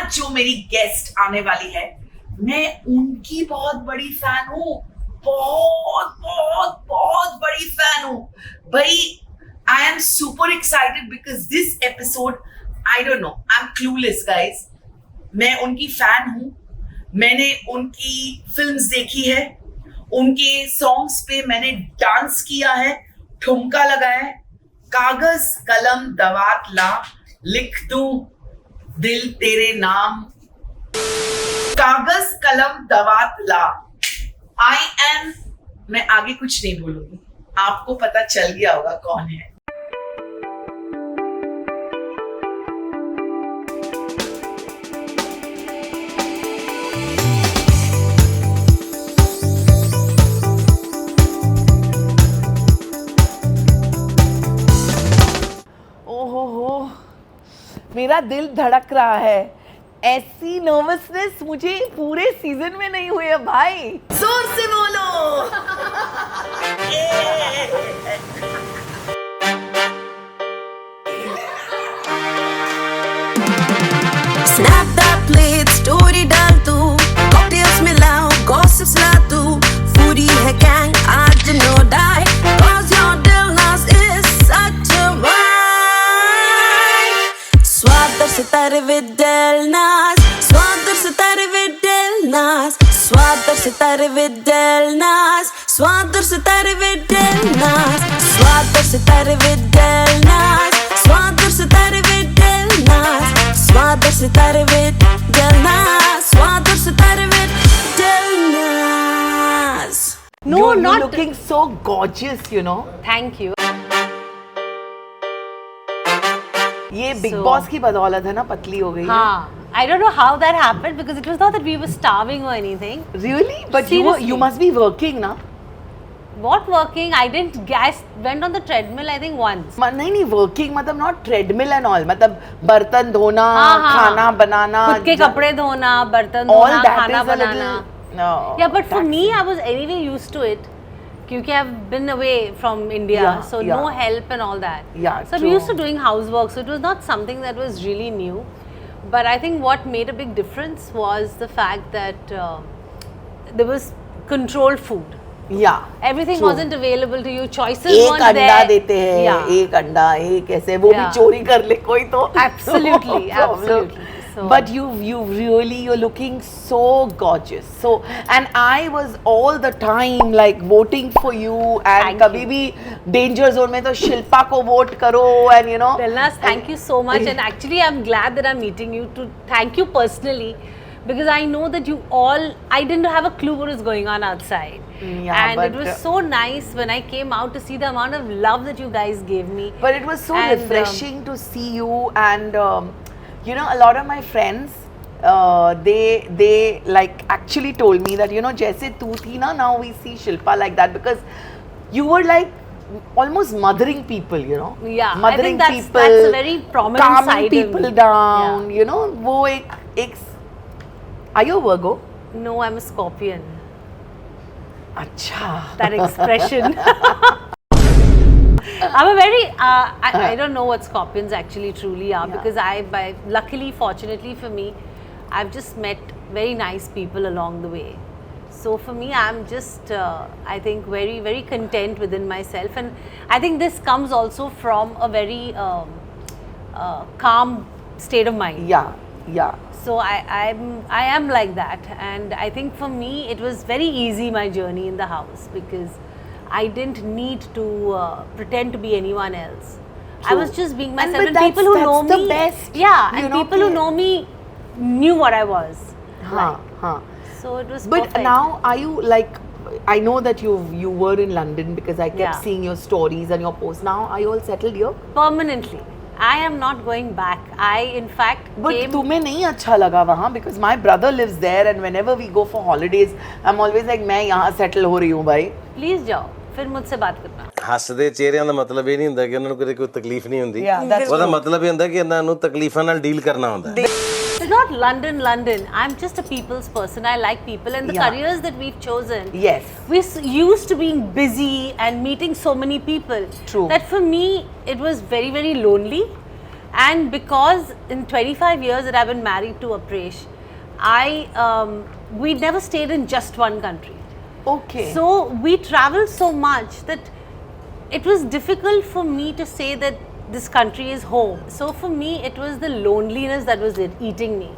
आज जो मेरी गेस्ट आने वाली है, मैं उनकी बहुत बड़ी फैन हूँ, बहुत बहुत बहुत बड़ी फैन हूँ भाई. I am super excited because this episode, I don't know, I am clueless guys. मैं उनकी फैन हूँ, मैंने उनकी फिल्म्स देखी है, उनके सॉन्ग्स पे मैंने डांस किया है, ठुमका लगाया है. कागज कलम दवात ला, लिख दूं दिल तेरे नाम. कागज कलम दवात ला. आई एम, मैं आगे कुछ नहीं बोलूंगी, आपको पता चल गया होगा कौन है. ओहो, मेरा दिल धड़क रहा है. ऐसी नर्वसनेस मुझे पूरे सीजन में नहीं हुई है भाई. जोर से बोलो. Snap that plate, story डाल तू, cocktails मिलाओ, gossips ला तू, foodie है gang, आज no die, cause your Dilnas is such a vibe. Swadar सितारे with Dilnas, swadar सितारे with Dilnas, swadar सितारे with Dilnas, swadar सितारे with Dilnas, swadar सितारे with Dilnas, swadar सितारे with Dilnas. Swadar सितारे with Dilnas, swadar सितारे with Dilnas. No, you're not looking so gorgeous, you know. Thank you. ये big boss की बदौलत है ना, पतली हो गई. हाँ. I don't know how that happened because it was not that we were starving or anything. Really? But you must be working ना. What working? I went on the treadmill I think once. नहीं working मतलब not treadmill and all, मतलब बर्तन धोना, खाना बनाना, खुद के कपड़े धोना, बर्तन धोना, खाना बनाना. No. Yeah, but for me I was anyway used to it. क्योंकि I've been away from India, so no help and all that. Yeah, so I'm used to doing housework, so it was not something that was really new. But I think what made a big difference was the fact that there was controlled food. Yeah. Everything true. wasn't available to you. Choices एक weren't there. अंडा देते हैं, Yeah. एक अंडा, एक ऐसे, वो भी चोरी कर ले कोई तो. Absolutely, no absolutely. So, but you're looking so gorgeous. So, and I was all the time like voting for you, and कभी भी danger zone में तो शिल्पा को vote करो, and you know. Dilnas, thank you so much, and actually I'm glad that I'm meeting you to thank you personally, because I know that you all, I didn't have a clue what was going on outside. Yeah, and it was so nice when I came out to see the amount of love that you guys gave me. But it was so refreshing to see you, and you know, a lot of my friends, they like actually told me that, you know, जैसे तू थी ना, now we see Shilpa like that, because you were like almost mothering people, you know. Yeah, mothering I think people, that's a very prominent calming side people of me. down, Yeah. you know. वो एक Are you a Virgo? No, I'm a Scorpion. अच्छा. That expression. I'm a very, I don't know what Scorpions actually truly are, because luckily, fortunately for me, I've just met very nice people along the way. So for me, I'm just, I think, very, very content within myself. And I think this comes also from a very calm state of mind. Yeah. So I am like that, and I think for me it was very easy, my journey in the house, because I didn't need to pretend to be anyone else. True. I was just being myself, and people who know me, the best. Yeah, and people who know me knew what I was. So it was But perfect. now, are you like, I know that you were in London because I kept seeing your stories and your posts. Now, are you all settled here? Permanently. I am not going back. I, in fact, But तुम्हें नहीं अच्छा लगा वहाँ, because my brother lives there, and whenever we go for holidays, I'm always like, मैं यहाँ settle हो रही हूँ भाई. Please जाओ, फिर मुझसे बात करना. ਹੱਸਦੇ ਚਿਹਰਿਆਂ ਦਾ ਮਤਲਬ ਇਹ ਨਹੀਂ ਹੁੰਦਾ ਕਿ ਉਹਨਾਂ ਨੂੰ ਕੋਈ ਤਕਲੀਫ ਨਹੀਂ ਹੁੰਦੀ. that's ਉਹਦਾ ਮਤਲਬ ਇਹ ਹੁੰਦਾ ਕਿ ਇਹਨਾਂ ਨੂੰ ਤਕਲੀਫਾਂ ਨਾਲ ਡੀਲ ਕਰਨਾ ਹੁੰਦਾ ਹੈ. It's not London. I'm just a people's person. I like people, and the careers that we've chosen. Yes. We're used to being busy and meeting so many people. True. That for me, it was very, very lonely. And because in 25 years that I've been married to Apresh, we never stayed in just one country. Okay. So we traveled so much that it was difficult for me to say that this country is home. So for me, it was the loneliness that was eating me.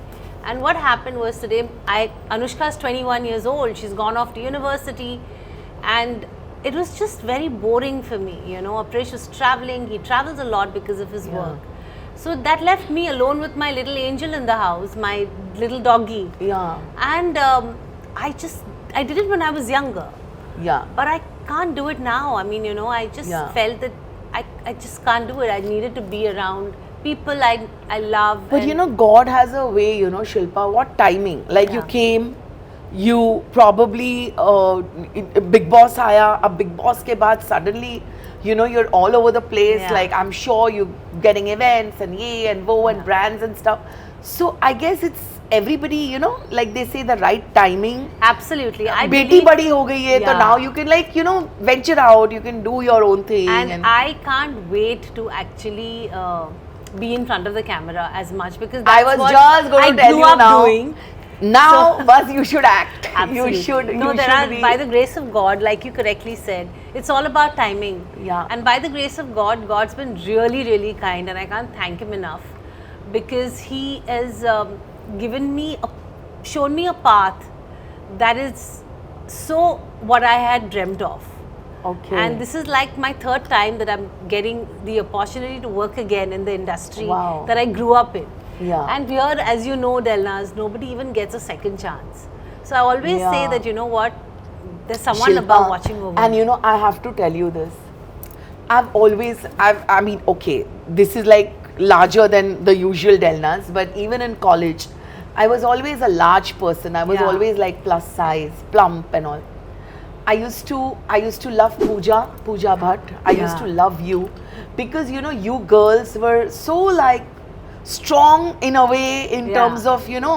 And what happened was today, Anushka is 21 years old. She's gone off to university, and it was just very boring for me. You know, Apresh was traveling. He travels a lot because of his work. So that left me alone with my little angel in the house, my little doggy. Yeah. And I did it when I was younger. Yeah. But I can't do it now. I mean, you know, I just Yeah. felt that I just can't do it. I needed to be around people I love. But you know, God has a way, you know, Shilpa, what timing. Like you came, you probably, Big Boss aaya, a Big Boss ke baad suddenly, you know, you're all over the place. Yeah. Like I'm sure you're getting events and ye and wo and brands and stuff. So I guess it's everybody, you know, like they say the right timing. Absolutely. I Beti believe- badi ho gayi hai, so Yeah. now you can like, you know, venture out, you can do your own thing. And I can't wait to actually be in front of the camera as much, because that's I was what just going I to tell grew you up now. doing. Now, So- but you should act. Absolutely. You should. No, you there should are, be. by the grace of God, like you correctly said, it's all about timing. Yeah. And by the grace of God, God's been really, really kind, and I can't thank Him enough, because He has shown me a path that is so what I had dreamt of. Okay. And this is like my third time that I'm getting the opportunity to work again in the industry Wow. that I grew up in. Yeah. And here, as you know, Delnaz, nobody even gets a second chance. So I always say Yeah. that, you know what, there's someone Shilpa, above watching over And me. you know, I have to tell you this. I mean, okay, this is like larger than the usual Delnas, but even in college, I was always a large person. I was Yeah. always like plus size, plump and all. I used to love Pooja Bhatt. I used Yeah. to love you because, you know, you girls were so like strong in a way in Yeah. terms of, you know,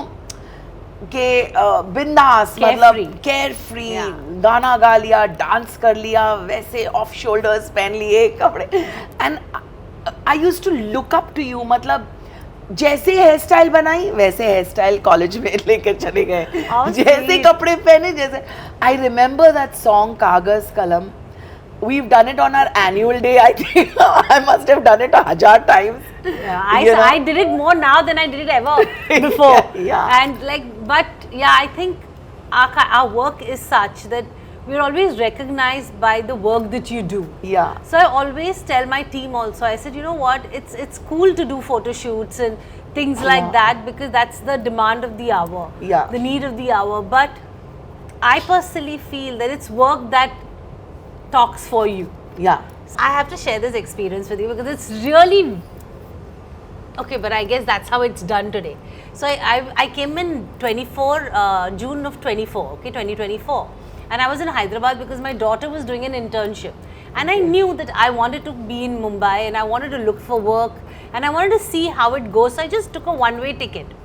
के बिंदास Carefree. मतलब carefree Yeah. गाना गा लिया dance कर लिया वैसे off shoulders पहन लिए कपड़े and I used to look up to you मतलब जैसे हेयर स्टाइल बनाई वैसे हेयर स्टाइल कॉलेज में लेकर चले गए How जैसे sweet. कपड़े पहने जैसे आई रिमेम्बर दैट सॉन्ग कागज कलम we've done it on our annual day. I think I must have done it 1,000 times. Yeah, You know? I did it more now than I did it ever before. Yeah. And like, but yeah, I think our work is such that we're always recognized by the work that you do. Yeah. So I always tell my team also, I said, you know what, it's cool to do photo shoots and things like Yeah. that, because that's the demand of the hour, Yeah. the need of the hour. But I personally feel that it's work that talks for you. Yeah. I have to share this experience with you because it's really okay, but I guess that's how it's done today. So I came in June of 24, okay, 2024, and I was in Hyderabad because my daughter was doing an internship, and I knew that I wanted to be in Mumbai and I wanted to look for work and I wanted to see how it goes. So I just took a one-way ticket,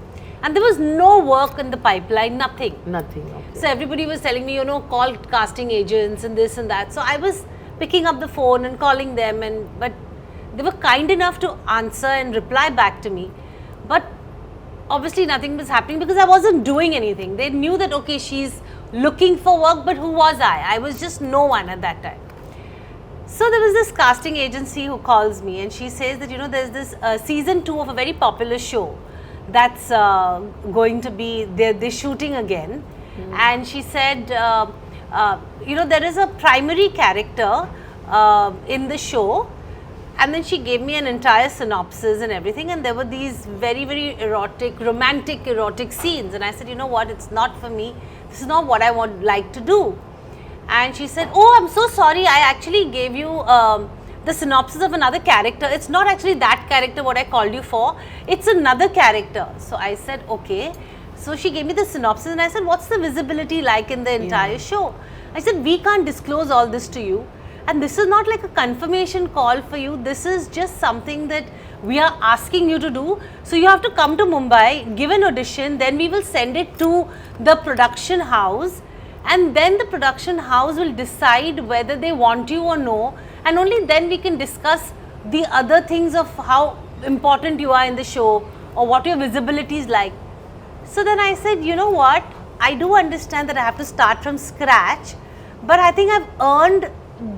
and there was no work in the pipeline, nothing. Nothing. Okay. So everybody was telling me, you know, call casting agents and this and that. So I was picking up the phone and calling them, but they were kind enough to answer and reply back to me. But obviously nothing was happening because I wasn't doing anything. They knew that, okay, she's looking for work, but who was I? I was just no one at that time. So there was this casting agency who calls me and she says that, you know, there's this season 2 of a very popular show that's going to be, they're shooting again. And she said, you know, there is a primary character in the show. And then she gave me an entire synopsis and everything, and there were these very, very romantic erotic scenes. And I said, you know what, it's not for me. This is not what I would like to do. And she said, oh, I'm so sorry, I actually gave you the synopsis of another character. It's not actually that character what I called you for. It's another character. So I said, okay. So she gave me the synopsis and I said, what's the visibility like in the entire show? I said, we can't disclose all this to you. And this is not like a confirmation call for you. This is just something that we are asking you to do. So you have to come to Mumbai, give an audition, then we will send it to the production house. And then the production house will decide whether they want you or no. And only then we can discuss the other things of how important you are in the show or what your visibility is like. So then I said, you know what? I do understand that I have to start from scratch, but I think I've earned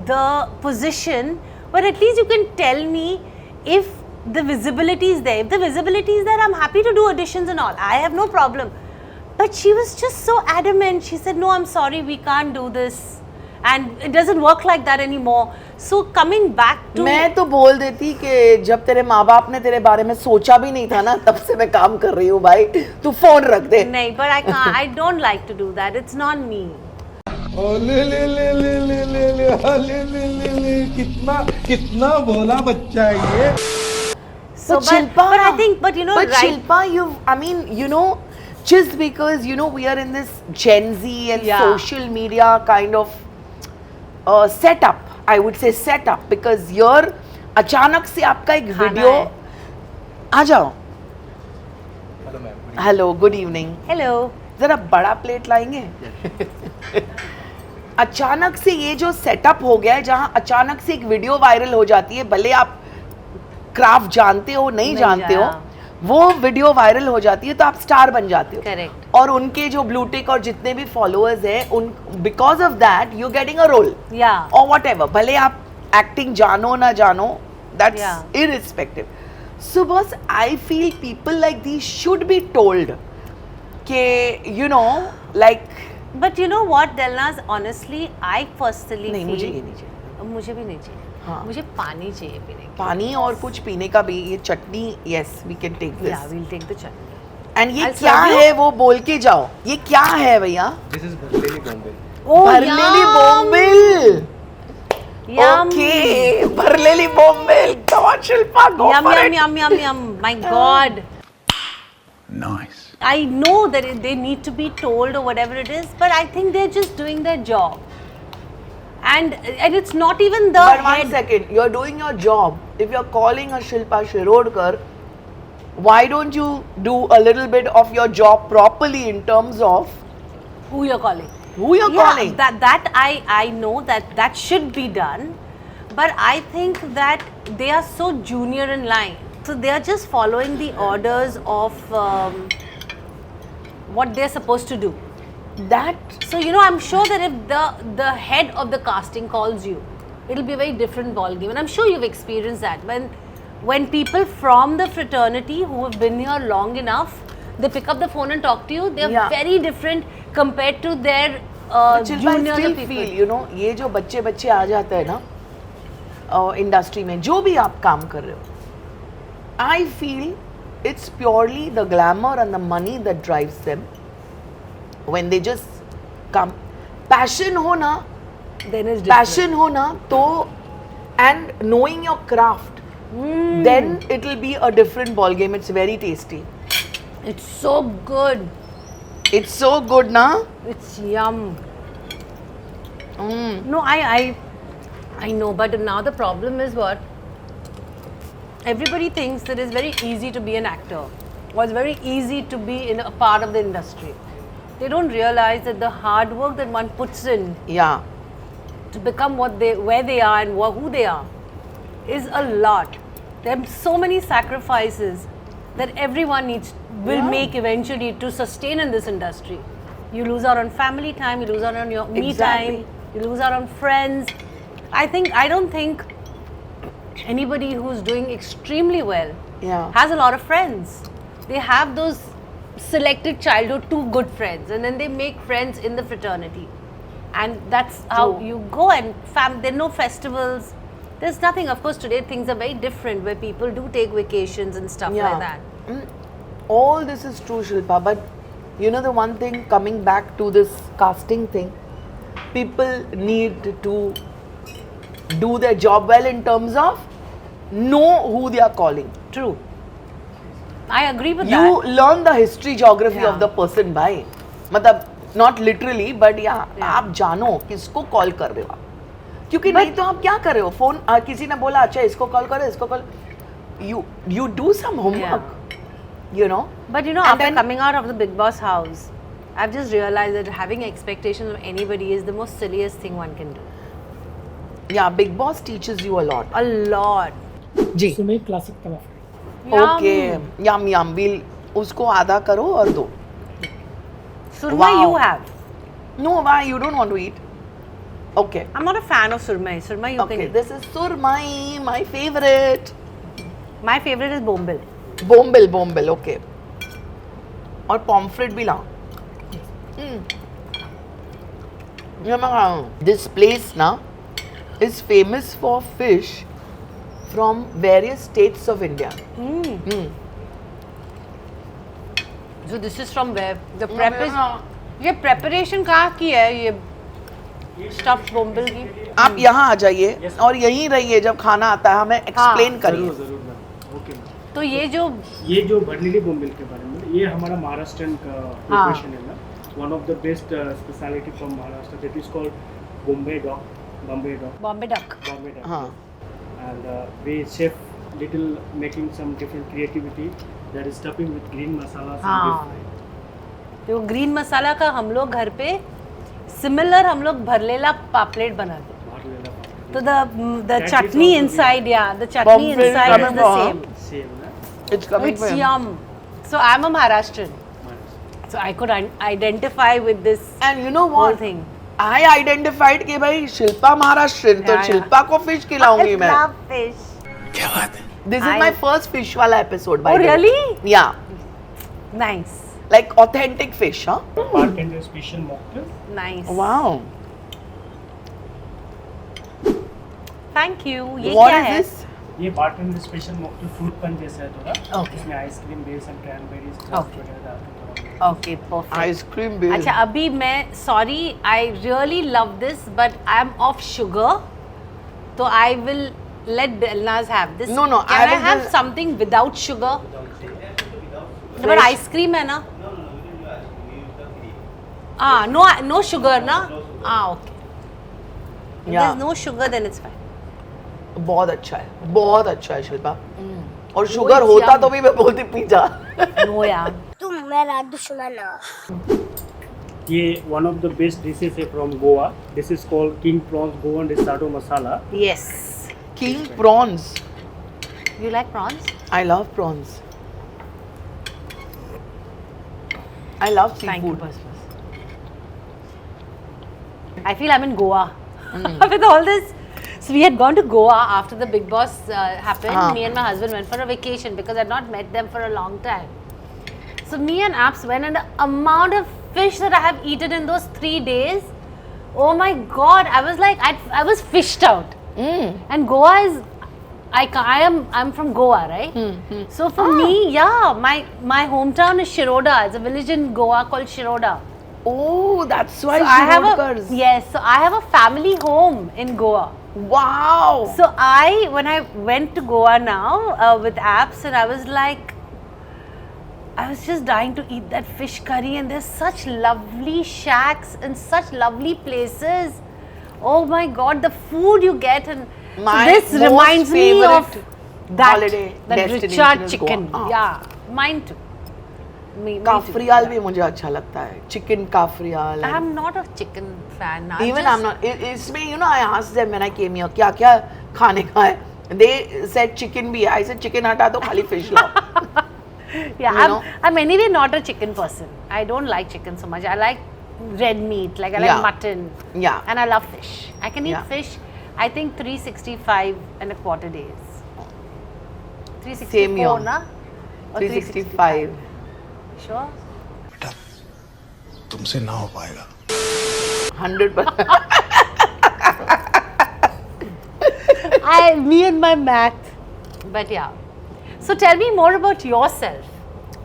the position where at least you can tell me if the visibility is there. If the visibility is there, I'm happy to do auditions and all. I have no problem. But she was just so adamant. She said, no, I'm sorry, we can't do this. And it doesn't work like that anymore. So coming back to... मैं तो बोल देती कि जब तेरे माँ बाप ने तेरे बारे में सोचा भी नहीं था ना, तब से मैं काम कर रही हूँ भाई, तू फोन रख दे. नहीं, but I can't. I don't like to do that. It's not me. कितना भोला बच्चा है ये. So, But Shilpa, I think, but you know, but right? Shilpa, I mean, you know, just because, you know, we are in this Gen Z and Yeah. social media kind of setup, I would say setup, because here, अचानक से आपका एक खाना video है. आ जाओ. Hello, good evening. Hello. जरा बड़ा plate लाएंगे. अचानक से ये जो सेटअप हो गया है, जहाँ अचानक से एक वीडियो वायरल हो जाती है, भले आप क्राफ्ट जानते हो नहीं जानते हो, वो वीडियो वायरल हो जाती है तो आप स्टार बन जाते हो. Correct. और उनके जो ब्लूटिक और जितने भी फॉलोअर्स हैं, उन because of that you getting a role Yeah. और वट एवर, भले आप एक्टिंग जानो ना जानो, that's Yeah. Irrespective. So boss, I feel people like these should be told के you know like But you know what, Delnaz, honestly, I personally नहीं, feel... मुझे ये नहीं चाहिए. मुझे भी नहीं चाहिए. हाँ. मुझे पानी चाहिए पीने के. पानी और कुछ पीने का भी. ये chutney, yes we can take Yeah, this. we'll take the chutney. And ये I'll क्या serve you. है वो बोल के जाओ. ये क्या है भैया? This is भरलेली बॉम्बे. Oh, भरलेली yum! बोम्बिल. Yum! ओके, भरलेली bombil. Come on, Shilpa, go Yum, for yum, it. yum, yum, yum. My God. Nice. I know that they need to be told or whatever it is, but I think they're just doing their job. And it's not even the But one head. second, you're doing your job. If you're calling a Shilpa Shirodkar, why don't you do a little bit of your job properly in terms of Who you're calling. who you're Yeah, calling? that I know that should be done, but I think that they are so junior in line, so they are just following the orders of what they're supposed to do. That So you know, I'm sure that if the head of the casting calls you, it'll be a very different ball game, and I'm sure you've experienced that when people from the fraternity who have been here long enough, they pick up the phone and talk to you. They're Yeah. very different compared to their Shilpa, I juniors still or people. feel, you know, ये जो बच्चे आ जाते हैं ना industry में, जो भी आप काम कर रहे हो, I feel it's purely the glamour and the money that drives them when they just come. Passion हो ना, Then it's different. passion हो ना तो, and knowing your craft, then it will be a different ball game. It's very tasty. It's so good. It's so good na. It's yum. No, I know, but now the problem is what? Everybody thinks that it's very easy to be an actor, or it's very easy to be in a part of the industry. They don't realize that the hard work that one puts in Yeah. to become where they are and who they are is a lot. There are so many sacrifices that everyone will make eventually to sustain in this industry. You lose out on family time, you lose out on your me Exactly. time, you lose out on friends. I don't think anybody who's doing extremely well Yeah. has a lot of friends. They have those selected childhood two good friends, and then they make friends in the fraternity, and that's how True. you go. And there are no festivals, there's nothing. Of course today things are very different where people do take vacations and stuff Yeah. like that. All this is true, Shilpa, but you know the one thing, coming back to this casting thing, people need to do their job well in terms of know who they are calling. True, I agree with You that. learn the history, geography Yeah. of the person by, मतलब not literally, but yeah, Yeah. आप जानो किसको call कर रहे हो आप, क्योंकि नहीं तो आप क्या कर रहे हो, फोन किसी ने बोला अच्छा इसको कॉल करो, इसको call, you do some homework, you know. But you know, And after then- coming out of the Big Boss house, I've just realized that having expectations of anybody is the most silliest thing one can do. Yeah, Big Boss teaches you a lot. A lot. जी. सुमे classic तवाफ. Okay yum yum will उसको आधा करो और दो. Surmai Wow. you have. No, why you don't want to eat? Okay. I'm not a fan of surmai. Surmai you Okay, can eat. this is surmai, my favorite. My favorite is bombil. Bombil, okay. और pomfret भी लाओ. This place ना is famous for fish from various states of India. So this is from where? The prep is. ये preparation कहाँ की है ये stuffed bombil की? आप यहाँ आ जाइए और यहीं रहिए जब खाना आता है हमें एक्सप्लेन करिए. जरूर मैम. Okay ma'am. तो ये जो भरलेली बोम्बिल के बारे में ये हमारा महाराष्ट्रन का प्रिपरेशन है ma'am. One of the best speciality from Maharashtra that is called Bombay dog. Bombay duck. हाँ. And we chef little making some different creativity that is stuffing with green masalas and deep हाँ. fried. तो green मसाला का हम लोग घर पे similar हम लोग भरलेला पापलेट बनाते हैं. भरलेला पापड़. तो the That is chutney also inside, yeah, the chutney Bombay inside is coming the from- same. Same ना. It's coming It's from yum. So I'm a Maharashtrian, so I could identify with this And you know whole what? thing. I identified कि भाई शिल्पा महाराष्ट्रियन तो Yeah, yeah. Shilpa को fish खिलाऊंगी मैं. love fish. This is I- my first fish वाला episode by Oh the way. really? Yeah, Nice, like authentic fish, huh? Bartender special mocktail. nice. Wow. Thank you. ये What क्या is है? this? ये bartender special mocktail fruit punch जैसा है थोड़ा. Okay. इसमें ice cream base and cranberries Okay. वगैरह डाल के थोड़ा. Okay, perfect. Ice cream base. अच्छा अभी मैं sorry I really love this but I'm off sugar तो I will let Delnaz have this. No, no, Can I I will have just- something without sugar? But Fresh. ice cream है ना? No sugar ना? Okay. If Yeah. there's no sugar then it's fine. बहुत अच्छा है शिल्पा. और sugar it's होता yum. तो भी मैं बोलती पी जा. No यार. तुम मेरा दुश्मन हो. ये one of the best dishes है from Goa. This is called king prawns Goan recheado masala. Yes. King prawns. You like prawns? I love prawns. I love Thank you, seafood. bus. I feel I'm in Goa with all this. So we had gone to Goa after the Big Boss happened. Ah. Me and my husband went for a vacation because I'd not met them for a long time. So me and Apps went, and the amount of fish that I have eaten in those 3 days, oh my God! I was like, I was fished out. And Goa is, I'm from Goa, right? So for me, yeah, my hometown is Shiroda. It's a village in Goa called Shiroda. Oh, that's why So I have Shirodkars. yes, so I have a family home in Goa. Wow. So when I went to Goa now with Apps, and I was like, I was just dying to eat that fish curry, and there's such lovely shacks and such lovely places. Oh my God, the food you get, and so My this most reminds me of favorite that holiday destination Richard is chicken. Goa. Yeah, mine too. Me too. Cafreal भी मुझे अच्छा लगता है. Chicken cafreal. I'm not a chicken fan. Even I'm not. इसमें you know I asked them when I came here क्या क्या खाने का है. They said chicken भी है. I said chicken हटा दो खाली fish लाओ. Yeah, You know? I'm anyway not a chicken person. I don't like chicken so much. I like red meat, like I like Yeah. mutton. Yeah. And I love fish. I can eat Yeah. fish, I think 365 and a quarter days. 364 Same here. na? Or 365. Sure? तुमसे ना हो पाएगा. 100%. Me and my math. But yeah. So tell me more about yourself.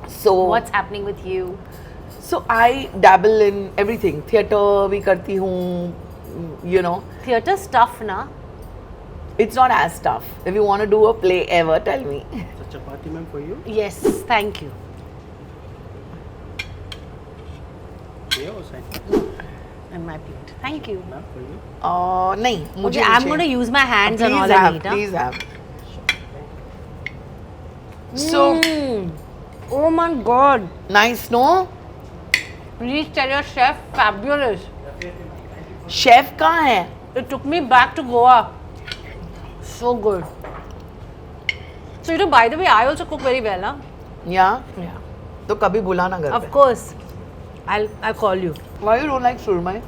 So What's happening with you? So I dabble in everything. Theater भी करती हूँ. You know, Theatre stuff na? it's not as tough. If you want to do a play ever, tell me. So chapati ma'am for you. Yes, thank you. ये और side And my plate. Thank you. ma'am for you. नहीं मुझे Okay, I'm नीचे- going to use my hands and Please all have, I need. Huh? please have. So Oh my God. nice, no? Please tell your chef, fabulous. Chef कहाँ है? It took me back to Goa. So good. So you know, by the way, I also cook very well, huh? Yeah. Yeah. तो कभी बुलाना घर Of पे. course, I'll call you. Why you don't like surmai?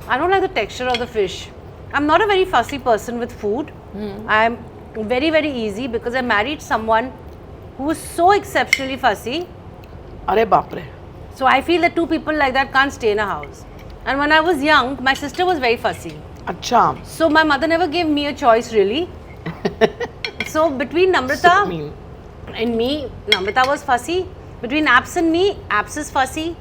I don't like the texture of the fish. I'm not a very fussy person with food. I'm very, very easy because I married someone who is so exceptionally fussy. अरे बाप रे. So I feel that two people like that can't stay in a house. And when I was young, my sister was very fussy. अच्छा. So my mother never gave me a choice really. So between Namrata and me, Namrata was fussy. Between Abs and me, Abs is fussy.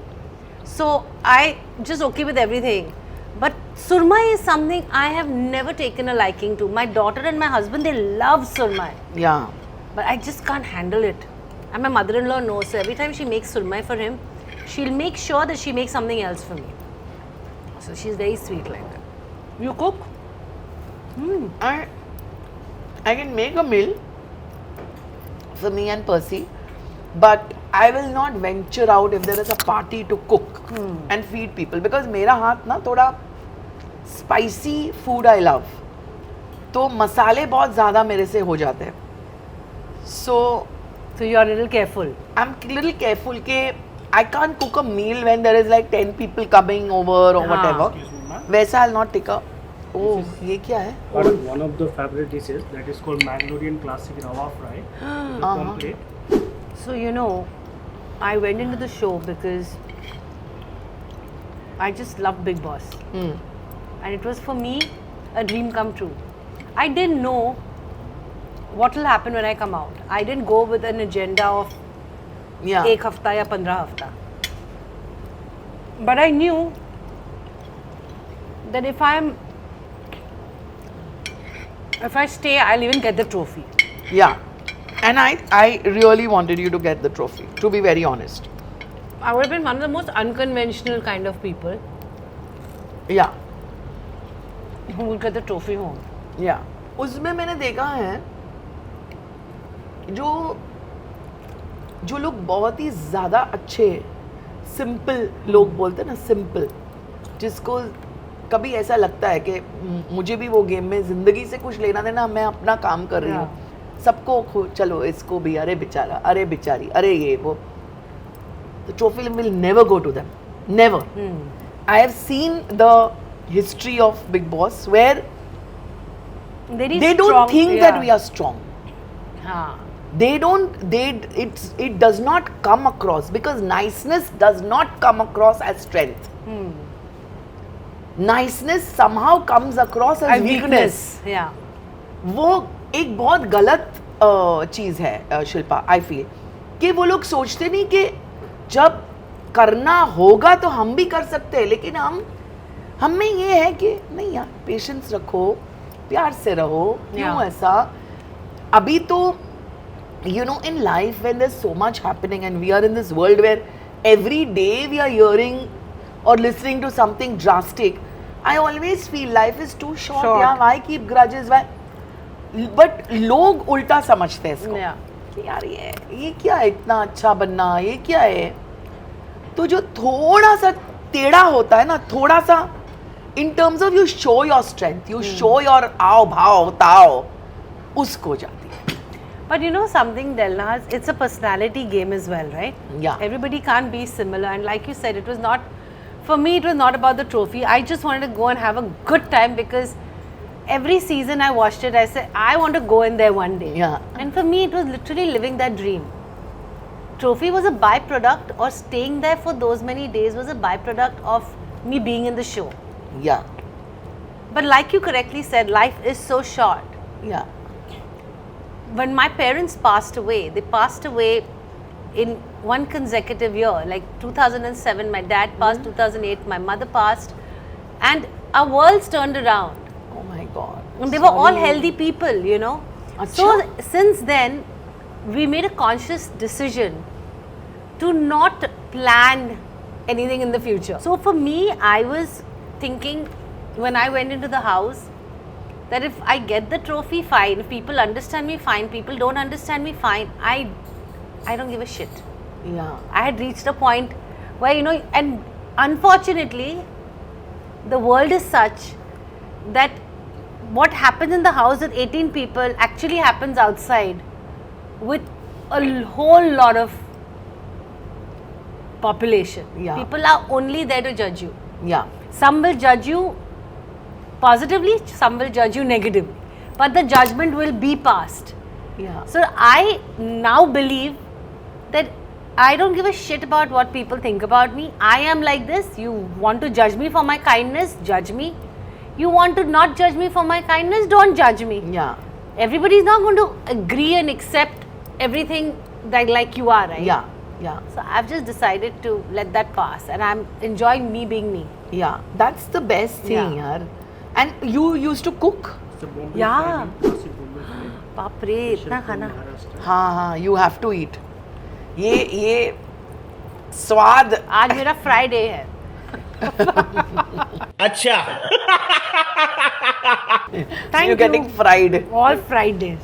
So I just okay with everything. But surmai is something I have never taken a liking to. My daughter and my husband, they love surmai. Yeah. But I just can't handle it. And my mother-in-law knows. So every time she makes surmai for him, she'll make sure that she makes something else for me. So she's very sweet like that. You cook? I can make a meal for me and Percy, but I will not venture out if there is a party to cook and feed people because मेरा हाथ ना थोड़ा spicy food I love. तो मसाले बहुत ज़्यादा मेरे से हो जाते हैं. So So you are a little careful. I'm a little careful कि I can't cook a meal when there is like 10 people coming over or whatever. Excuse me, ma'am. वैसा I'll not take a. Oh, ये क्या है? One of the favorite dishes that is called Mangalorean classic rava fry. With a complete. So you know, I went into the show because I just love Big Boss. And it was for me a dream come true. I didn't know what will happen when I come out. I didn't go with an agenda of Yeah. एक हफ्ता या 15 हफ्ता. But I knew that if I stay, I'll even get the trophy. Yeah. And I really wanted you to get the trophy, to be very honest. I would have been one of the most unconventional kind of people Yeah. who would get the trophy home. Yeah. उसमें मैंने देखा है जो लोग बहुत ही ज़्यादा अच्छे simple लोग बोलते हैं ना सिंपल जिसको कभी ऐसा लगता है कि मुझे भी वो गेम में ज़िंदगी से कुछ लेना देना मैं अपना काम कर रही हूँ सबको चलो इसको भी अरे बेचारा अरे बेचारी अरे ये वो the trophy will never go to them. Never. I have seen the history of Big Boss where they don't think that we are strong. हाँ. It does not come across because niceness does not come across as strength. Niceness somehow comes across as weakness. Yeah. वो एक बहुत गलत चीज़ है Shilpa I feel कि वो लोग सोचते नहीं कि जब करना होगा तो हम भी कर सकते हैं लेकिन हम में ये है कि नहीं यार पेशेंस रखो प्यार से रहो क्यों ऐसा अभी तो you know in life when there's so much happening and we are in this world where every day we are hearing or listening to something drastic I always feel life is too short. Yeah, why keep grudges why but लोग उल्टा समझते हैं इसको कि यार ये क्या है इतना अच्छा बनना ये क्या है तो जो थोड़ा सा टेढ़ा होता है ना थोड़ा सा in terms of you show your strength you show your आओ भाव ताओ उसको जाती है. But you know something, Delnaz, it's a personality game as well, right? Yeah. Everybody can't be similar. And like you said, it was not, for me, it was not about the trophy. I just wanted to go and have a good time because every season I watched it, I said, I want to go in there one day. Yeah. And for me, it was literally living that dream. Trophy was a byproduct, or staying there for those many days was a byproduct of me being in the show. Yeah. But like you correctly said, life is so short. Yeah. When my parents passed away, they passed away in one consecutive year. Like 2007, my dad passed, 2008, my mother passed, and our worlds turned around. Oh my God. And they were all healthy people, you know. So since then, we made a conscious decision to not plan anything in the future. So for me, I was thinking when I went into the house, that if I get the trophy, fine. If people understand me, fine. People don't understand me, fine. I don't give a shit. Yeah. I had reached a point where, you know, and unfortunately, the world is such that what happens in the house with 18 people actually happens outside with a whole lot of population. Yeah. People are only there to judge you. Yeah. Some will judge you positively, some will judge you negatively, but the judgment will be passed. Yeah. So I now believe that I don't give a shit about what people think about me. I am like this. You want to judge me for my kindness, judge me. You want to not judge me for my kindness, don't judge me. Yeah. Everybody is not going to agree and accept everything that like you are, right? Yeah. Yeah. So I've just decided to let that pass, and I'm enjoying me being me. Yeah. That's the best thing, Yeah. yaar. And you used to cook? So Bombay Yeah. Friday, classic Bombay Friday. बाप रे, इतना From खाना. Maharashtra. हाँ, you have to eat. ये स्वाद. आज मेरा Friday है. Thank You're getting you. fried. All Fridays.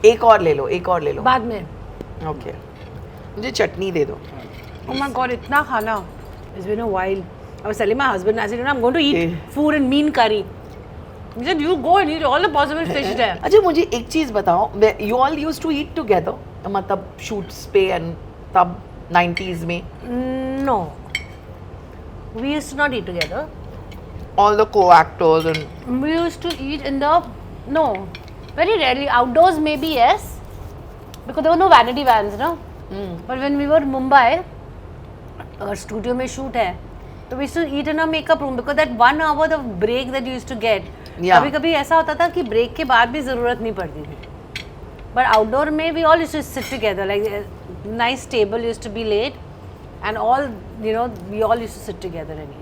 एक और ले लो. बाद में. Okay. मुझे चटनी दे दो. Oh my God, इतना खाना. It's been a while. I was telling my husband, I said, I'm going to eat Eh. food and mean curry. He said, you go and eat all the possible fish there. अच्छा मुझे एक चीज बताओ. You all used to eat together. मतलब shoots पे and तब 90s में. No. We used to not eat together. All the co-actors and We used to eat in the, no, very rarely. Outdoors maybe yes, because there were no vanity vans, no? But when we were in Mumbai, our studio में shoot है, so we used to eat in a makeup room because that 1 hour the break that you used to get, Yeah. कभी कभी ऐसा होता था कि break के बाद भी ज़रूरत नहीं पड़ती थी. But outdoor में we all used to sit together, like a nice table used to be laid, and all, you know, we all used to sit together and eat.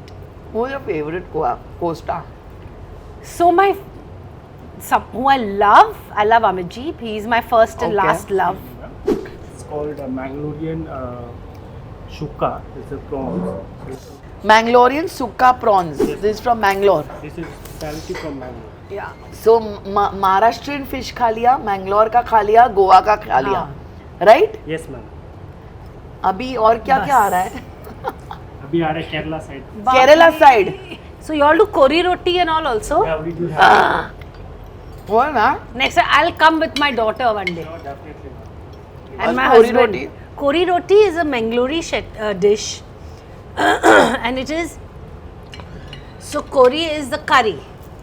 who's your favorite co-star? So who I love Amit Ji. He is my first and Okay. last love. It's called Mangalorean Shukka. It's a prawns. Mangalorean Sukka prawns. Yes. This is from Mangalore. This is specialty from Mangalore. Yeah. So Maharashtrian fish खा लिया, Mangalore का खा लिया, गोवा का खा लिया, right? Yes, ma'am. अभी और क्या क्या आ रहा है? अभी आ रहा है Kerala side. Kerala side. So you all do kori roti and all also? Yeah, we do have. वो ना? Next time I'll come with my daughter one day. No, definitely. And my kori husband. roti? Kori roti is a Mangalore dish. And it is, so kori is the curry.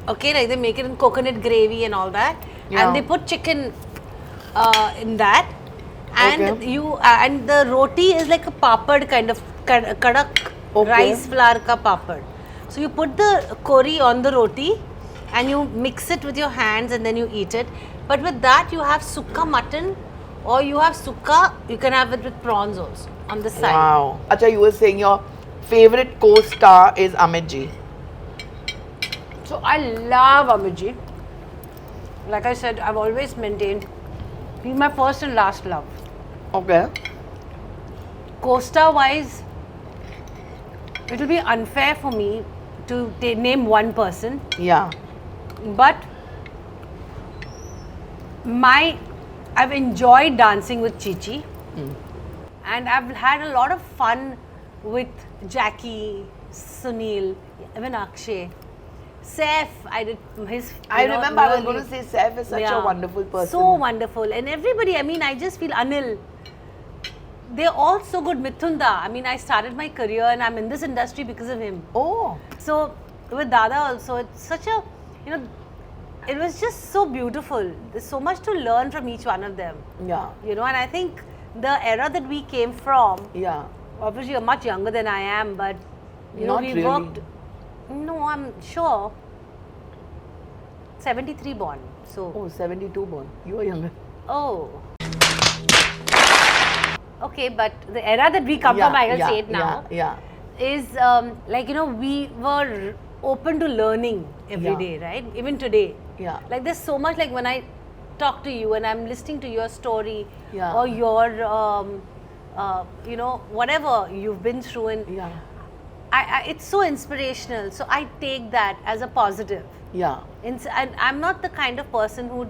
Okay, like they make it in coconut gravy and all that. Yeah. And they put chicken in that. And Okay. and the roti is like a papad kind of kadak Okay. rice flour ka papad. So you put the kori on the roti and you mix it with your hands and then you eat it. But with that you have sukka mutton, or you have sukka, you can have it with prawns also on the side. Wow. अच्छा, you were saying your favorite co-star is Amit Ji. So I love Amit Ji. Like I said, I've always maintained he's my first and last love. Okay. Co-star wise, it will be unfair for me to name one person, Yeah. but I've enjoyed dancing with Chichi, and I've had a lot of fun with Jackie, Sunil, even Akshay. Saif, I did his. I remember I was really- going to say Saif is such a wonderful person. So wonderful. And everybody, I mean, I just feel Anil. They're all so good. Mithunda, I mean, I started my career and I'm in this industry because of him. Oh. So with Dada also, it's such a, you know, it was just so beautiful. There's so much to learn from each one of them. Yeah. You know, and I think the era that we came from, Yeah. obviously you're much younger than I am, but you know, Not we really. worked. No, I'm sure. 73 born. So. Oh, 72 born. You are younger. Oh. Okay, but the era that we come from, I'll say it now, Yeah. is like, you know, we were open to learning every day, right? Even today. Yeah. Like there's so much, like when I talk to you and I'm listening to your story Yeah. or your, you know, whatever you've been through, and Yeah. it's so inspirational. So I take that as a positive. Yeah. And I'm not the kind of person who,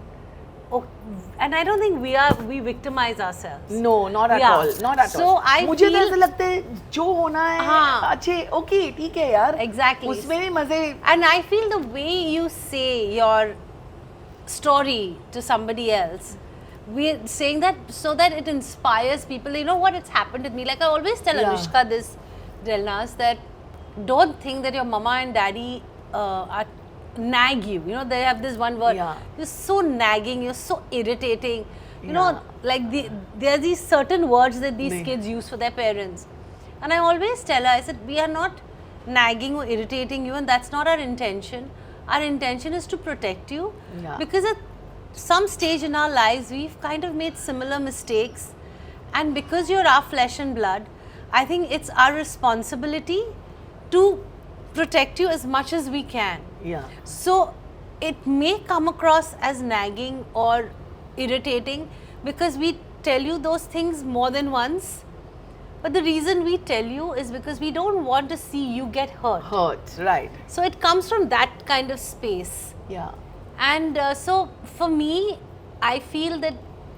and I don't think we victimize ourselves. No, not at Yeah. all. Not at So all. I मुझे तो feel- ऐसा लगता है जो होना है हाँ. अच्छे ओके ठीक है यार Exactly. उसमें भी मजे And I feel the way you say your story to somebody else we're saying that so that it inspires people. You know what? It's happened with me. Like I always tell Yeah. Anushka this, Delnas, that don't think that your mama and daddy are nag you. You know, they have this one word. Yeah. You're so nagging. You're so irritating. You Yeah. know, like there are these certain words that these They- kids use for their parents. And I always tell her, I said, we are not nagging or irritating you, and that's not our intention. Our intention is to protect you. Yeah. Because at some stage in our lives, we've kind of made similar mistakes. And because you're our flesh and blood, I think it's our responsibility to protect you as much as we can. Yeah. So it may come across as nagging or irritating because we tell you those things more than once. But the reason we tell you is because we don't want to see you get hurt. Hurt, right. So it comes from that kind of space. Yeah. And so for me, I feel that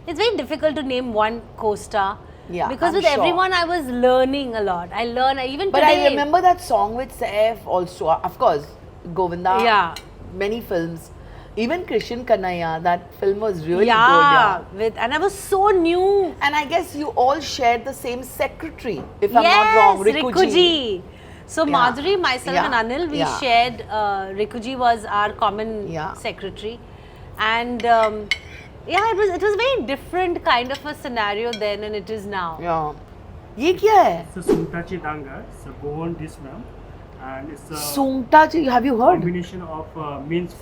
it's very difficult to name one co-star. Yeah, Because I'm with sure. everyone, I was learning a lot. I learn, even But today. I remember that song with Saif also. Of course, Govinda. Yeah. Many films. Even Krishan Kanhaiya, that film was really yeah, good. and I was so new. And I guess you all shared the same secretary, if I'm not wrong, Rikuji. So Yeah. Madhuri, myself Yeah. and Anil, we Yeah. shared, Rikuji was our common Yeah. secretary. And yeah, it was very different kind of a scenario then and it is now. Yeah. ये क्या है? It's a Sungtachi Danga. It's a Goan dish, ma'am. And it's a Sungta ji, have you heard? combination of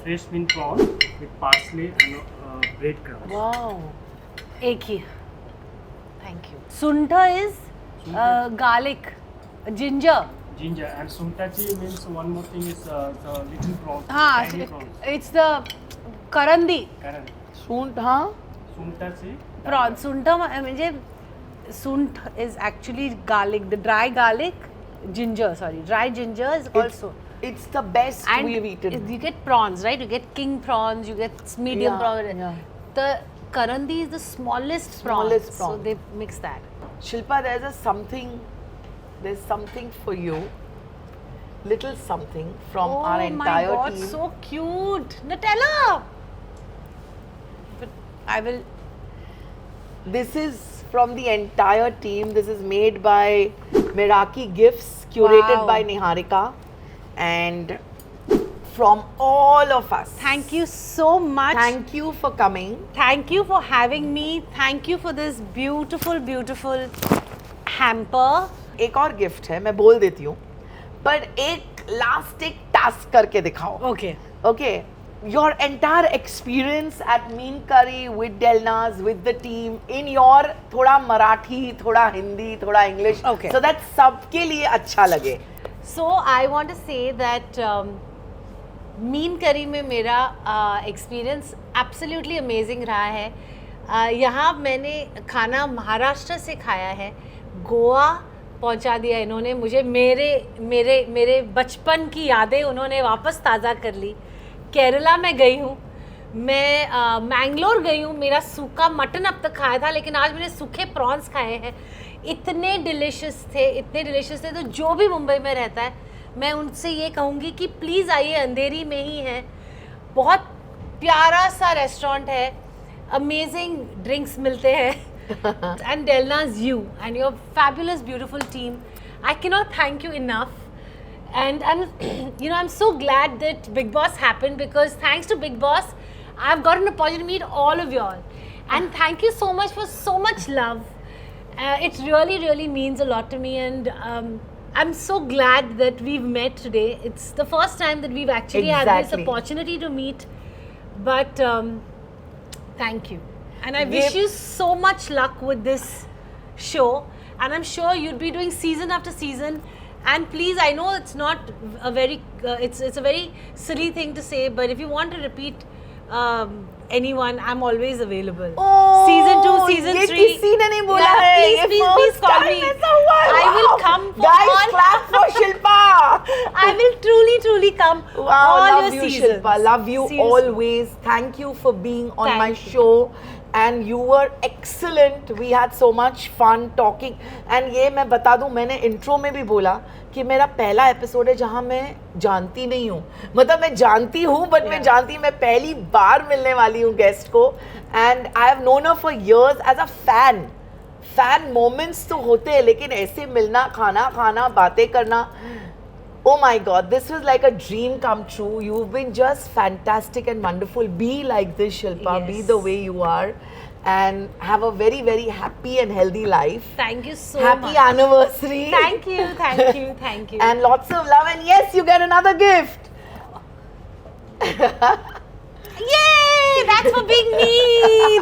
fresh mint prawn with parsley and breadcrumbs. Wow. एक ही. Thank you. Sunta is garlic, ginger. Ginger. And Sungtachi means one more thing is the little prawns. हाँ, tiny prawns. it's the karandi. Correct. Sunt, हाँ? Sungtachi. Prawn. Sunta म्हणजे sunt is actually garlic, the dry garlic, ginger, sorry. Dry ginger is also. It's the best And we've eaten. you get prawns, right? You get king prawns, you get medium Yeah, prawns. yeah. The karandi is the smallest Smallest prawn. prawn. So they mix that. Shilpa, there's something for you. Little something from our Oh my entire god, team. so cute. Nutella! But I will. This is from the entire team. This is made by Meraki Gifts, curated Wow. by Niharika, and from all of us. Thank you so much. Thank you for coming. Thank you for having me. Thank you for this beautiful, beautiful hamper. एक और gift है, मैं बोल देती हूँ, पर एक last एक टास्क करके दिखाओ. Okay. Okay, your entire experience at Mean Curry with Delnas, with the team, in your थोड़ा मराठी, थोड़ा हिंदी, थोड़ा English, Okay. so that सबके लिए अच्छा लगे. So I want to say that mean करी में मेरा एक्सपीरियंस एब्सोल्युटली अमेजिंग रहा है. यहाँ मैंने खाना महाराष्ट्र से खाया है, गोवा पहुँचा दिया इन्होंने मुझे, मेरे बचपन की यादें उन्होंने वापस ताज़ा कर ली. केरला में गई हूँ, मैं मैंगलोर गई हूँ, मेरा सूखा मटन अब तक खाया था, लेकिन आज मैंने सूखे प्रॉन्स खाए हैं. इतने डिलिशियस थे. तो जो भी मुंबई में रहता है, मैं उनसे ये कहूँगी कि प्लीज़ आइए, अंधेरी में ही है, बहुत प्यारा सा रेस्टोरेंट है, अमेजिंग ड्रिंक्स मिलते हैं. And Delna's you and your fabulous, beautiful team. I cannot thank you enough. And I'm so glad that Big Boss happened, because thanks to Big Boss, I've got an opportunity to meet all of y'all. And thank you so much for so much love. It really, really means a lot to me. And I'm so glad that we've met today. It's the first time that we've actually had this Exactly. opportunity to meet. But thank you. And I wish you so much luck with this show. And I'm sure you'll be doing season after season. And please, I know it's not a very, it's a very silly thing to say, but if you want to repeat anyone, I'm always available. Oh, season 2, season ये 3. किसी ने नहीं बोला है. Please, ये please, first please call time me. ऐसा हुआ है. I will Wow. come for Guys, all. clap for Shilpa. I will truly, truly come. Wow, all love your you, seasons. Shilpa. Love you Seriously. always. Thank you for being on Thank my you. show. and you were excellent. We had so much fun talking. And ये मैं बता दूँ, मैंने intro में भी बोला कि मेरा पहला एपिसोड है जहाँ मैं जानती नहीं हूँ, मतलब मैं जानती हूँ बट मैं जानती, मैं पहली बार मिलने वाली हूँ गेस्ट को. And I have known her for years as a fan moments तो होते हैं, लेकिन ऐसे मिलना, खाना बातें करना, oh my god, this was like a dream come true. You've been just fantastic and wonderful. Be like this, Shilpa. Be the way you are, and have a very, very happy and healthy life. Thank you so Happy much. anniversary. Thank you, thank you, thank you. And lots of love. And yes, you get another gift. Yay! That's for being me.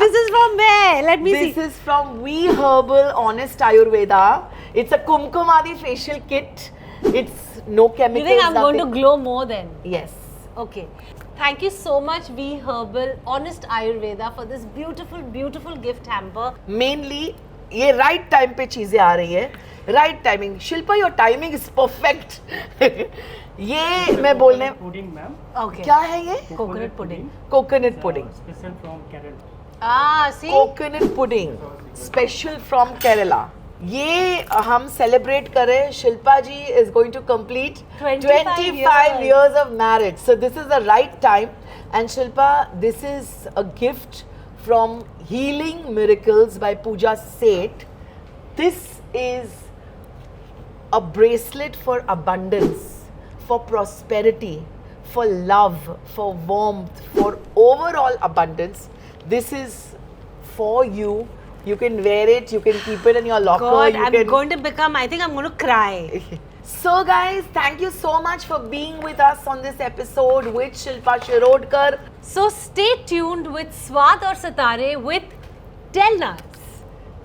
This is from where? Let me see. This is from We Herbal Honest Ayurveda. It's a Kumkumadi facial kit. It's no chemicals. You think I'm going to nothing. glow more then? Yes. Okay. Thank you so much, We Herbal Honest Ayurveda, for this beautiful, beautiful gift hamper. Mainly ये right time पे चीजें आ रही है, right timing. Shilpa, your timing is perfect. ये मैं बोलने, pudding, ma'am. Okay. क्या है ये? Coconut pudding. Coconut pudding. Special from Kerala. Ah, see? Coconut pudding, special from Kerala. ये हम celebrate करें. शिल्पा जी is going to complete 25 years of marriage. So this is the right time. And Shilpa, this is a gift from Healing Miracles by Pooja Seth. This is a bracelet for abundance, for prosperity, for love, for warmth, for overall abundance. This is for you. You can wear it, you can keep it in your locker. God, you I'm can... going to become, I think I'm going to cry. So guys, thank you so much for being with us on this episode with Shilpa Shirodkar. So stay tuned with Swad और सितारे with Telnas.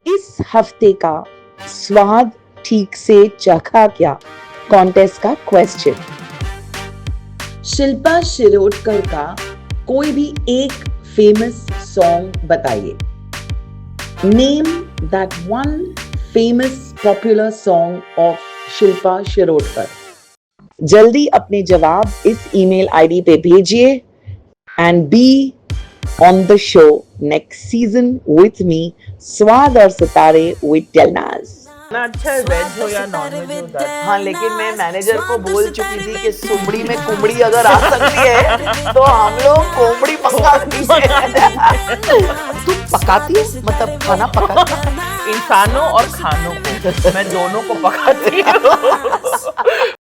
इस हफ्ते का स्वाद ठीक से चखा क्या कॉन्टेस्ट का क्वेश्चन. शिल्पा शिरोडकर का कोई भी एक फेमस सॉन्ग बताइए. Name that one famous popular song of Shilpa Shirodkar. जल्दी अपने जवाब इस ईमेल आईडी पे भेजिए and be on the show next season with me स्वाद और सितारे विद टेलनाज. ना अच्छा वेज हो या नॉन वेज हो. हाँ, लेकिन मैं मैनेजर को बोल चुकी थी कि सुमड़ी में कुमड़ी अगर आ सकती है तो हम लोग कोमड़ी पकाती है. तुम पकाती हो, मतलब खाना पकाती हो? इंसानों और खानों को मैं दोनों को पकाती हूँ.